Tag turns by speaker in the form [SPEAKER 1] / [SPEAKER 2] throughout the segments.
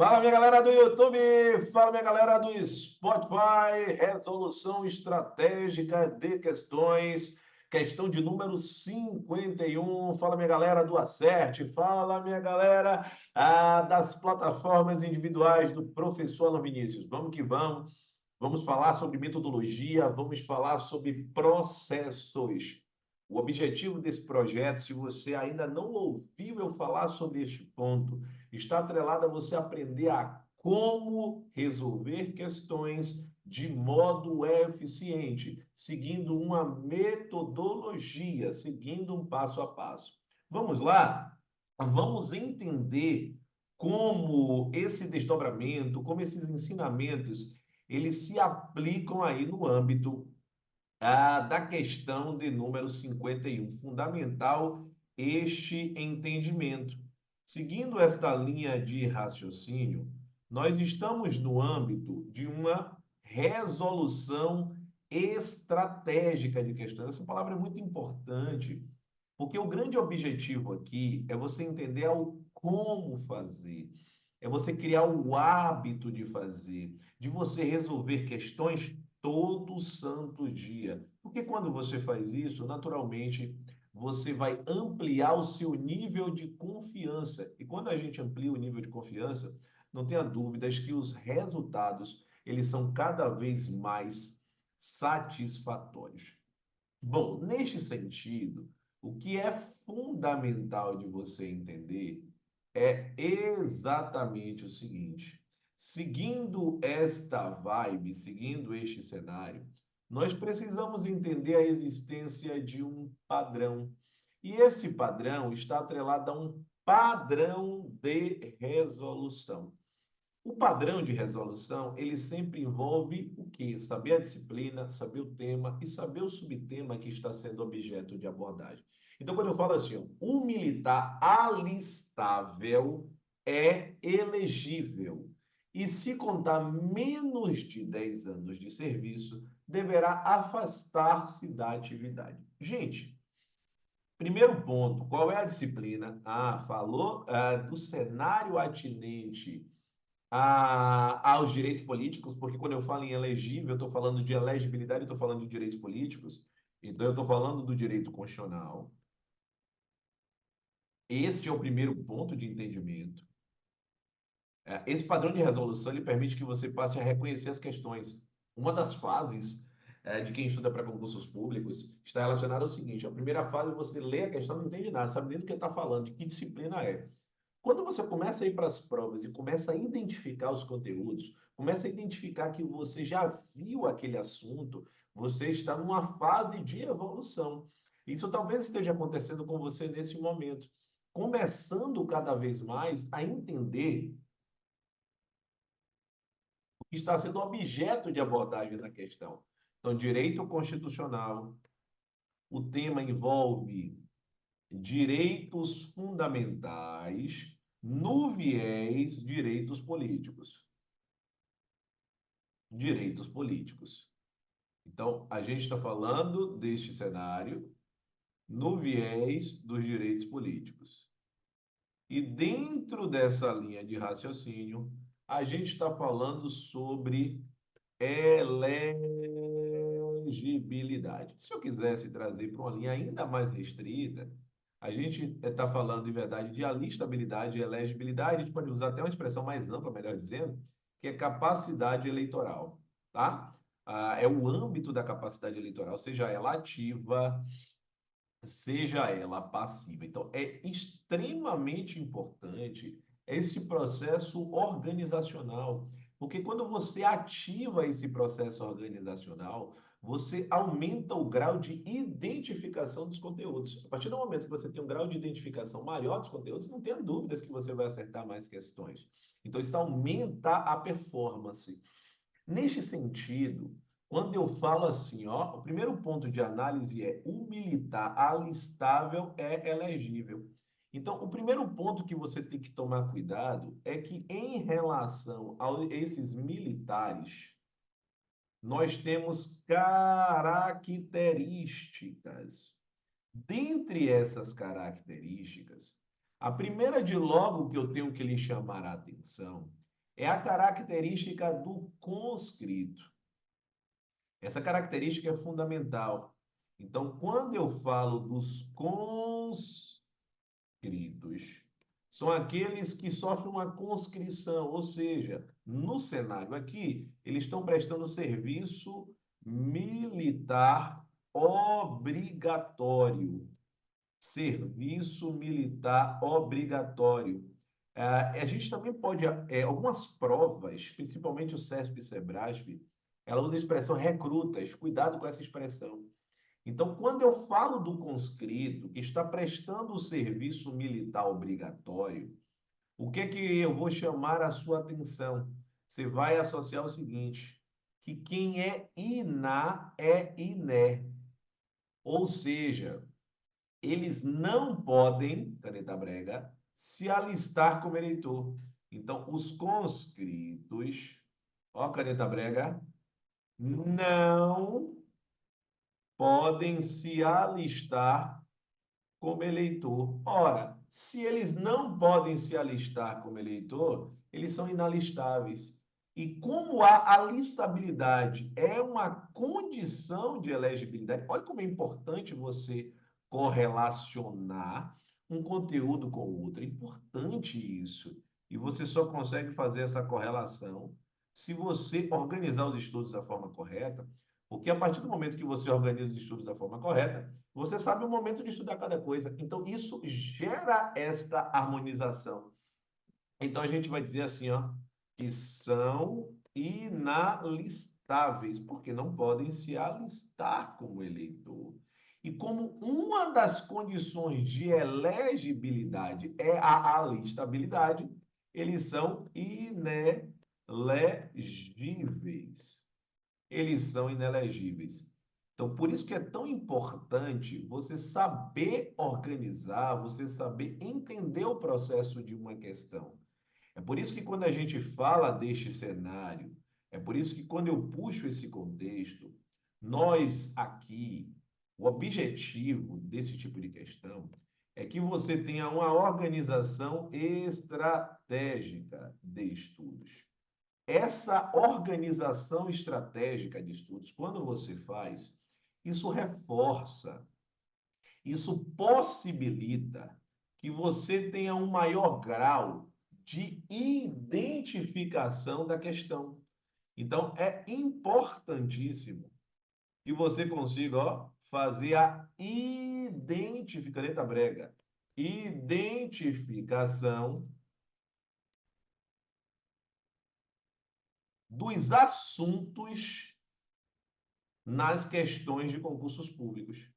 [SPEAKER 1] Fala, minha galera do YouTube, fala, minha galera do Spotify, resolução estratégica de questões, questão de número 51. Fala, minha galera do Acerte, fala, minha galera das plataformas individuais do professor Alan Vinícius. Vamos que vamos, vamos falar sobre metodologia, vamos falar sobre processos. O objetivo desse projeto, se você ainda não ouviu eu falar sobre este ponto, está atrelado a você aprender a como resolver questões de modo eficiente, seguindo uma metodologia, seguindo um passo a passo. Vamos lá? Vamos entender como esse desdobramento, como esses ensinamentos, eles se aplicam aí no âmbito da questão de número 51. Fundamental este entendimento. Seguindo esta linha de raciocínio, nós estamos no âmbito de uma resolução estratégica de questões. Essa palavra é muito importante, porque o grande objetivo aqui é você entender o como fazer, é você criar o hábito de fazer, de você resolver questões todo santo dia. Porque quando você faz isso, naturalmente, você vai ampliar o seu nível de confiança. E quando a gente amplia o nível de confiança, não tenha dúvidas que os resultados, eles são cada vez mais satisfatórios. Bom, neste sentido, o que é fundamental de você entender é exatamente o seguinte: seguindo esta vibe, seguindo este cenário, nós precisamos entender a existência de um padrão. E esse padrão está atrelado a um padrão de resolução. O padrão de resolução, ele sempre envolve o quê? Saber a disciplina, saber o tema e saber o subtema que está sendo objeto de abordagem. Então, quando eu falo assim, ó, o militar alistável é elegível e, se contar menos de 10 anos de serviço, deverá afastar-se da atividade. Gente, primeiro ponto, qual é a disciplina? Falou do cenário atinente aos direitos políticos, porque quando eu falo em elegível, eu estou falando de elegibilidade, eu estou falando de direitos políticos, então eu estou falando do direito constitucional. Este é o primeiro ponto de entendimento. Esse padrão de resolução ele permite que você passe a reconhecer as questões. Uma das fases de quem estuda para concursos públicos está relacionada ao seguinte: a primeira fase você lê a questão, não entende nada, sabe nem do que está falando, de que disciplina é. Quando você começa a ir para as provas e começa a identificar os conteúdos, começa a identificar que você já viu aquele assunto, você está numa fase de evolução. Isso talvez esteja acontecendo com você nesse momento, começando cada vez mais a entender o que está sendo objeto de abordagem da questão. Então, direito constitucional, o tema envolve direitos fundamentais no viés direitos políticos. Direitos políticos. Então, a gente está falando deste cenário no viés dos direitos políticos. E dentro dessa linha de raciocínio, a gente está falando sobre elegibilidade. Se eu quisesse trazer para uma linha ainda mais restrita, a gente está falando de verdade de alistabilidade e elegibilidade, a gente pode usar até uma expressão mais ampla, melhor dizendo, que é capacidade eleitoral, tá? É o âmbito da capacidade eleitoral, seja ela ativa, seja ela passiva. Então, é extremamente importante esse processo organizacional, porque quando você ativa esse processo organizacional, você aumenta o grau de identificação dos conteúdos. A partir do momento que você tem um grau de identificação maior dos conteúdos, não tenha dúvidas que você vai acertar mais questões. Então, isso aumenta a performance. Neste sentido, quando eu falo assim, ó, o primeiro ponto de análise é o militar alistável é elegível. Então, o primeiro ponto que você tem que tomar cuidado é que, em relação a esses militares, nós temos características. Dentre essas características, a primeira de logo que eu tenho que lhe chamar a atenção é a característica do conscrito. Essa característica é fundamental. Então, quando eu falo dos conscritos, são aqueles que sofrem uma conscrição, ou seja, no cenário aqui, eles estão prestando serviço militar obrigatório. Serviço militar obrigatório. A gente também pode, algumas provas, principalmente o CESP e SEBRASP, ela usa a expressão recrutas, cuidado com essa expressão. Então, quando eu falo do conscrito que está prestando o serviço militar obrigatório, o que é que eu vou chamar a sua atenção? Você vai associar o seguinte, que quem é iná é iné, ou seja, eles não podem, caneta brega, se alistar como eleitor. Então, os conscritos, ó, caneta brega, não podem se alistar como eleitor. Ora, se eles não podem se alistar como eleitor, eles são inalistáveis. E como a alistabilidade é uma condição de elegibilidade, olha como é importante você correlacionar um conteúdo com o outro. É importante isso. E você só consegue fazer essa correlação se você organizar os estudos da forma correta, porque a partir do momento que você organiza os estudos da forma correta, você sabe o momento de estudar cada coisa. Então, isso gera esta harmonização. Então, a gente vai dizer assim, ó, que são inalistáveis, porque não podem se alistar como eleitor. E como uma das condições de elegibilidade é a alistabilidade, eles são inelegíveis. Eles são inelegíveis. Então, por isso que é tão importante você saber organizar, você saber entender o processo de uma questão. É por isso que quando a gente fala deste cenário, é por isso que quando eu puxo esse contexto, nós aqui, o objetivo desse tipo de questão é que você tenha uma organização estratégica de estudos. Essa organização estratégica de estudos, quando você faz, isso reforça, isso possibilita que você tenha um maior grau de identificação da questão. Então, é importantíssimo que você consiga, ó, fazer a identificação, letra brega, identificação dos assuntos nas questões de concursos públicos.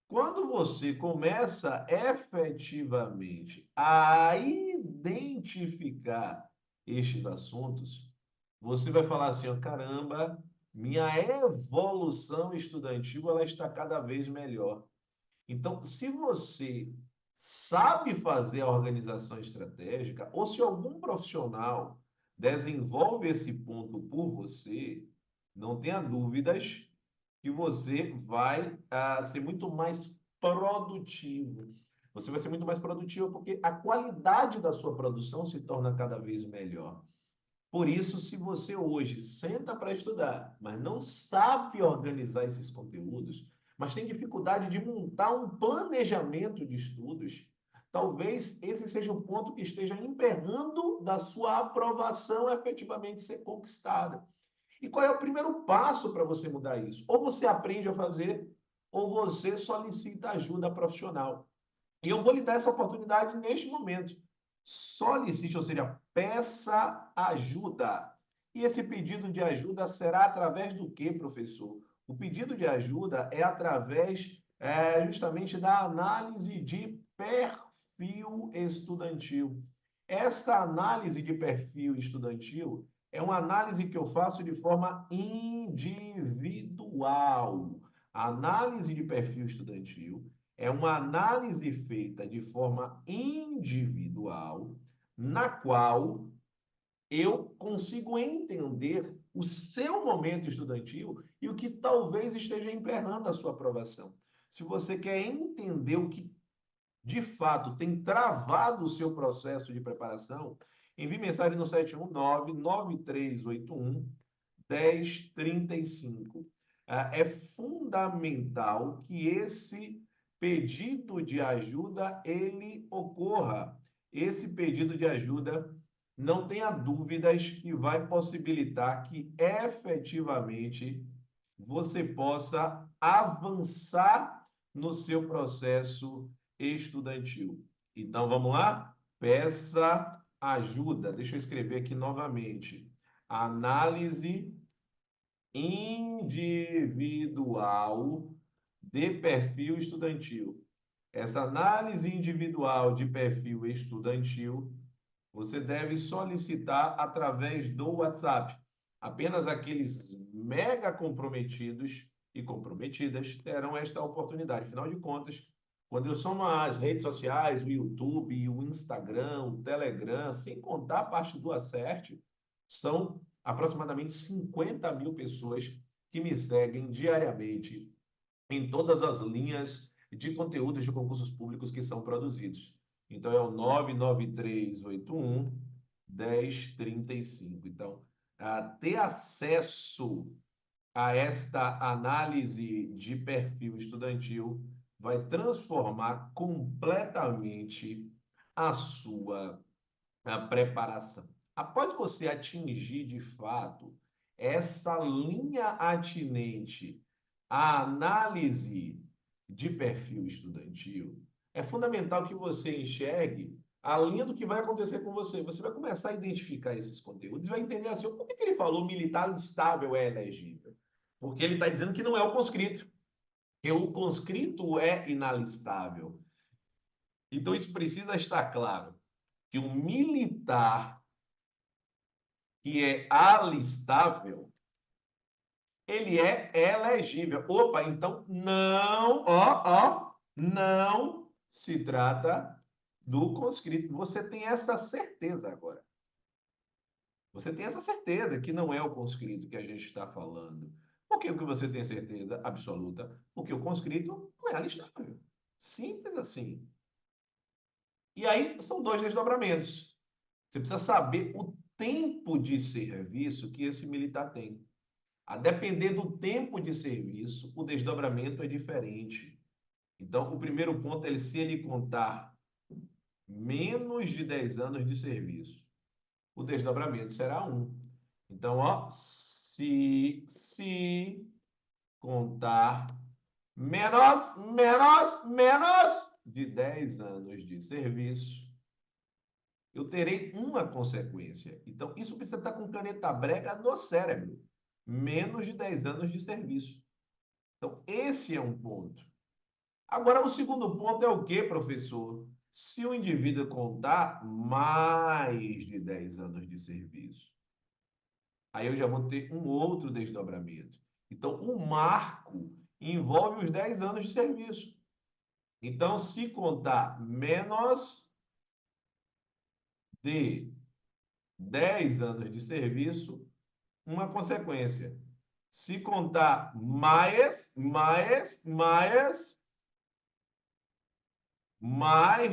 [SPEAKER 1] Quando você começa efetivamente a identificar estes assuntos, você vai falar assim, ó, caramba, minha evolução estudantil ela está cada vez melhor. Então, se você sabe fazer a organização estratégica, ou se algum profissional desenvolve esse ponto por você, não tenha dúvidas que você vai ser muito mais produtivo. Você vai ser muito mais produtivo porque a qualidade da sua produção se torna cada vez melhor. Por isso, se você hoje senta para estudar, mas não sabe organizar esses conteúdos, mas tem dificuldade de montar um planejamento de estudos, talvez esse seja o ponto que esteja emperrando da sua aprovação efetivamente ser conquistada. E qual é o primeiro passo para você mudar isso? Ou você aprende a fazer, ou você solicita ajuda profissional. E eu vou lhe dar essa oportunidade neste momento. Solicite, ou seja, peça ajuda. E esse pedido de ajuda será através do quê, professor? O pedido de ajuda é através justamente da análise de perfil estudantil. Essa análise de perfil estudantil é uma análise que eu faço de forma individual. A análise de perfil estudantil é uma análise feita de forma individual, na qual eu consigo entender o seu momento estudantil e o que talvez esteja emperrando a sua aprovação. Se você quer entender o que de fato tem travado o seu processo de preparação, Envie mensagem no 719-9381-1035. É fundamental que esse pedido de ajuda ele ocorra. Esse pedido de ajuda, não tenha dúvidas que vai possibilitar que efetivamente você possa avançar no seu processo estudantil. Então, vamos lá? Peça ajuda. Deixa eu escrever aqui novamente. Análise individual de perfil estudantil. Essa análise individual de perfil estudantil, você deve solicitar através do WhatsApp. Apenas aqueles mega comprometidos e comprometidas terão esta oportunidade. Afinal de contas, quando eu somo as redes sociais, o YouTube, o Instagram, o Telegram, sem contar a parte do Acerte, são aproximadamente 50 mil pessoas que me seguem diariamente em todas as linhas de conteúdos de concursos públicos que são produzidos. Então, é o 99381-1035. Então, ter acesso a esta análise de perfil estudantil vai transformar completamente a sua preparação. Após você atingir de fato essa linha atinente à análise de perfil estudantil, é fundamental que você enxergue a linha do que vai acontecer com você. Você vai começar a identificar esses conteúdos e vai entender assim, por que ele falou militar instável é elegível? Porque ele está dizendo que não é o conscrito, que o conscrito é inalistável. Então, isso precisa estar claro, que o militar que é alistável, ele é elegível. Opa, então não se trata do conscrito. Você tem essa certeza agora. Você tem essa certeza que não é o conscrito que a gente está falando. Por que o que você tem certeza absoluta? Porque o conscrito não é alistável. Simples assim. E aí são dois desdobramentos. Você precisa saber o tempo de serviço que esse militar tem. A depender do tempo de serviço, o desdobramento é diferente. Então, o primeiro ponto é se ele contar menos de 10 anos de serviço, o desdobramento será 1. Então, se contar menos de 10 anos de serviço, eu terei uma consequência. Então, isso precisa estar com caneta brega no cérebro. Menos de 10 anos de serviço. Então, esse é um ponto. Agora, o segundo ponto é o quê, professor? Se o indivíduo contar mais de 10 anos de serviço, aí eu já vou ter um outro desdobramento. Então, o marco envolve os 10 anos de serviço. Então, se contar menos de 10 anos de serviço, uma consequência. Se contar mais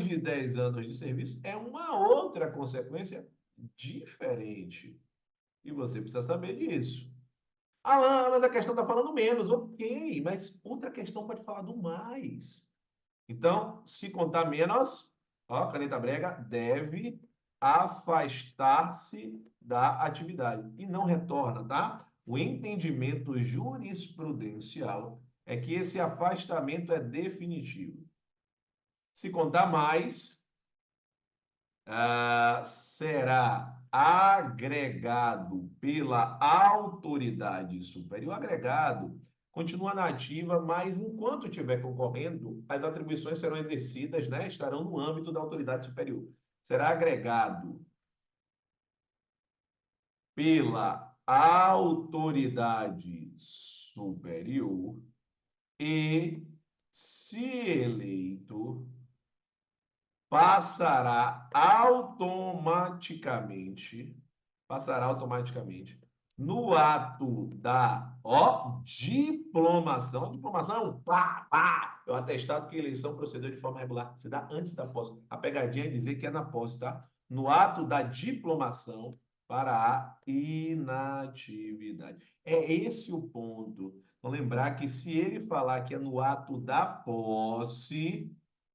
[SPEAKER 1] de 10 anos de serviço, é uma outra consequência diferente. E você precisa saber disso. Ah, mas a questão está falando menos. Ok, mas outra questão pode falar do mais. Então, se contar menos, caneta brega, deve afastar-se da atividade. E não retorna, tá? O entendimento jurisprudencial é que esse afastamento é definitivo. Se contar mais, será agregado pela autoridade superior. Agregado continua na ativa, mas enquanto estiver concorrendo, as atribuições serão exercidas, né? Estarão no âmbito da autoridade superior. Será agregado pela autoridade superior e, se eleito, passará automaticamente no ato da diplomação. A diplomação, é o atestado que a eleição procedeu de forma regular. Se dá antes da posse. A pegadinha é dizer que é na posse, tá? no ato da diplomação para a inatividade. É esse o ponto. Então, lembrar que se ele falar que é no ato da posse,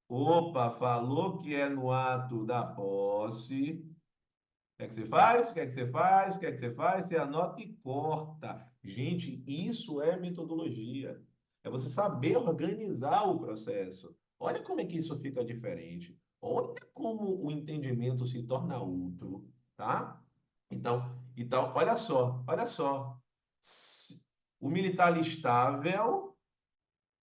[SPEAKER 1] opa, falou que é no ato da posse, o que é que você faz? O que é que você faz? O que é que você faz? Você anota e corta. Gente, isso é metodologia. É você saber organizar o processo. Olha como é que isso fica diferente. Olha como o entendimento se torna outro, tá? Então, olha só. O militar listável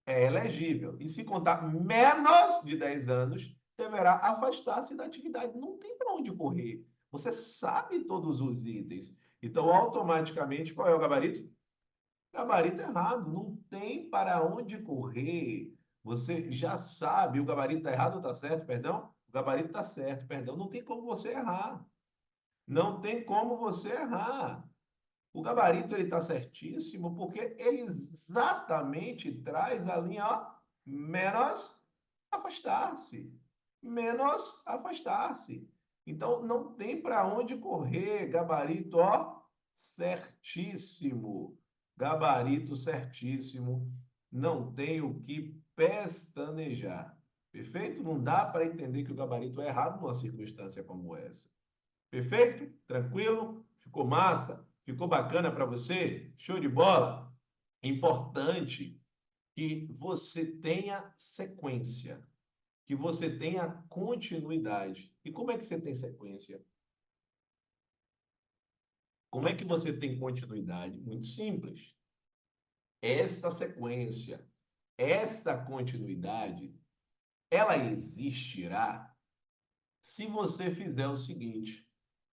[SPEAKER 1] é elegível. E se contar menos de 10 anos, deverá afastar-se da atividade. Não tem para onde correr. Você sabe todos os itens. Então, automaticamente, qual é o gabarito? Gabarito errado. Não tem para onde correr. Você já sabe, o gabarito está errado ou está certo, perdão? O gabarito está certo, perdão. Não tem como você errar. Não tem como você errar. O gabarito ele está certíssimo porque ele exatamente traz a linha ó, menos afastar-se. Menos afastar-se. Então, não tem para onde correr. Gabarito ó, certíssimo. Gabarito certíssimo. Não tem o que pestanejar. Perfeito? Não dá para entender que o gabarito é errado numa circunstância como essa. Perfeito? Tranquilo? Ficou massa? Ficou bacana para você? Show de bola? Importante que você tenha sequência, que você tenha continuidade. E como é que você tem sequência? Como é que você tem continuidade? Muito simples. Esta sequência, esta continuidade, ela existirá se você fizer o seguinte.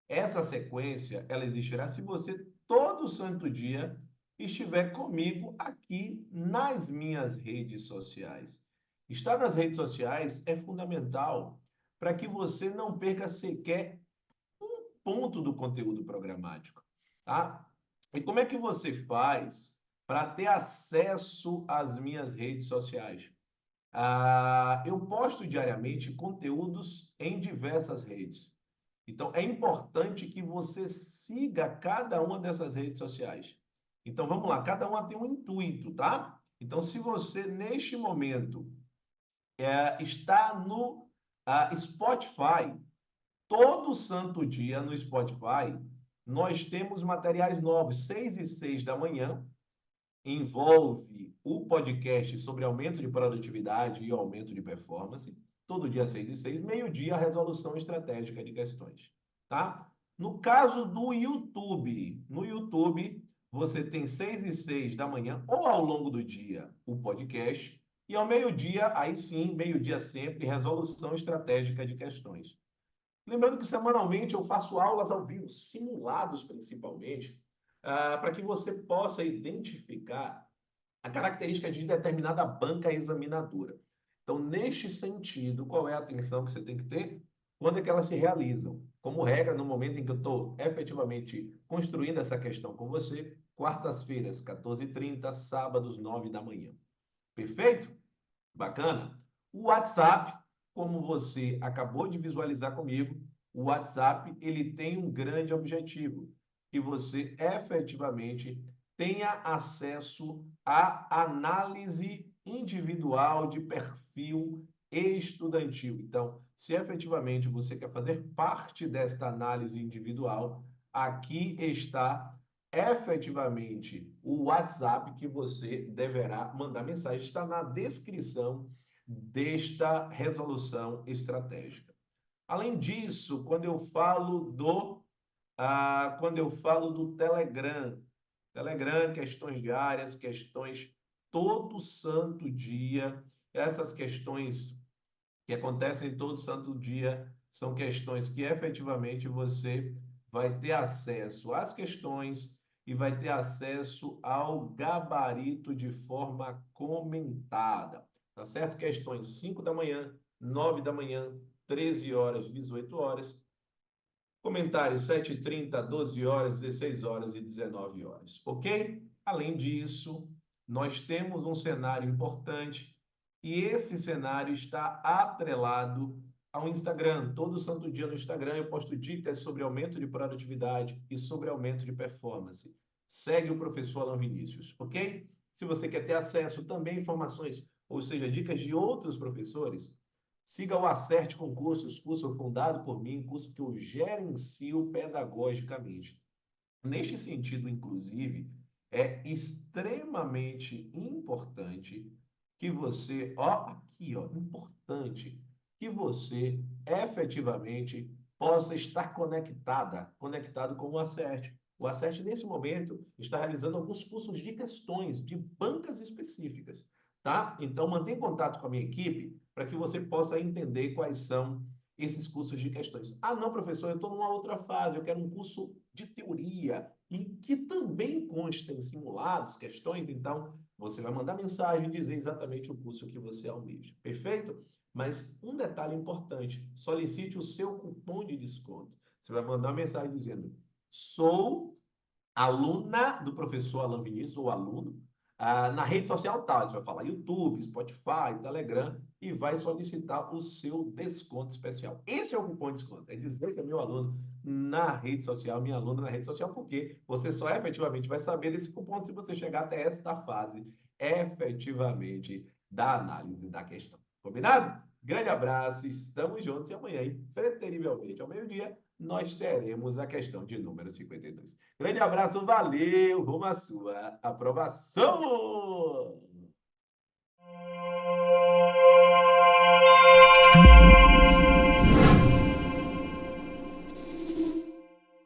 [SPEAKER 1] Essa sequência, ela existirá se você todo santo dia estiver comigo aqui nas minhas redes sociais. Estar nas redes sociais é fundamental para que você não perca sequer um ponto do conteúdo programático, tá? E como é que você faz para ter acesso às minhas redes sociais? Eu posto diariamente conteúdos em diversas redes. Então, é importante que você siga cada uma dessas redes sociais. Então, vamos lá, cada uma tem um intuito, tá? Então, se você, neste momento, está no Spotify, todo santo dia no Spotify, nós temos materiais novos, 6 e 6 da manhã, envolve o podcast sobre aumento de produtividade e aumento de performance, todo dia 6 e 6, meio-dia, a resolução estratégica de questões, tá? No caso do YouTube, no YouTube, você tem 6 e 6 da manhã, ou ao longo do dia, o podcast, e ao meio-dia, aí sim, meio-dia sempre, resolução estratégica de questões. Lembrando que semanalmente eu faço aulas ao vivo, simulados principalmente, para que você possa identificar a característica de determinada banca examinadora. Então, neste sentido, qual é a atenção que você tem que ter? Quando é que elas se realizam? Como regra, no momento em que eu estou efetivamente construindo essa questão com você, quartas-feiras, 14h30, sábados, 9 da manhã. Perfeito? Bacana? O WhatsApp, como você acabou de visualizar comigo, o WhatsApp ele tem um grande objetivo, que você efetivamente tenha acesso à análise individual de perfil estudantil. Então, se efetivamente você quer fazer parte desta análise individual, aqui está efetivamente o WhatsApp que você deverá mandar mensagem. Está na descrição desta resolução estratégica. Além disso, quando eu falo do Telegram, questões diárias, questões todo santo dia, essas questões que acontecem todo santo dia são questões que efetivamente você vai ter acesso às questões e vai ter acesso ao gabarito de forma comentada, tá certo? Questões 5 da manhã, 9 da manhã, 13 horas, 18 horas. Comentários 7h30, 12 horas, 16 horas e 19 horas, ok? Além disso, nós temos um cenário importante e esse cenário está atrelado ao Instagram. Todo santo dia no Instagram eu posto dicas sobre aumento de produtividade e sobre aumento de performance. Segue o professor Alan Vinícius, ok? Se você quer ter acesso também a informações, ou seja, dicas de outros professores, siga o Acerte Concursos, curso fundado por mim, curso que eu gerencio pedagogicamente. Neste sentido, inclusive, é extremamente importante que você, ó, aqui, ó, importante que você efetivamente possa estar conectado com o Acerte. O Acerte, nesse momento, está realizando alguns cursos de questões, de bancas específicas, tá? Então, mantenha contato com a minha equipe para que você possa entender quais são esses cursos de questões. Ah, não, professor, eu estou numa outra fase, eu quero um curso de teoria e que também consta em simulados, questões, então você vai mandar mensagem e dizer exatamente o curso que você almeja. Perfeito? Mas um detalhe importante, solicite o seu cupom de desconto. Você vai mandar uma mensagem dizendo: sou aluna do professor Alan Vinícius, ou aluno, na rede social tal. Você vai falar YouTube, Spotify, Telegram e vai solicitar o seu desconto especial. Esse é o cupom de desconto, é dizer que é meu aluno na rede social, minha aluna na rede social, porque você só efetivamente vai saber desse cupom se você chegar até esta fase efetivamente da análise da questão. Combinado? Grande abraço, estamos juntos e amanhã, impreterivelmente ao meio-dia, nós teremos a questão de número 52. Grande abraço, valeu, rumo à sua aprovação!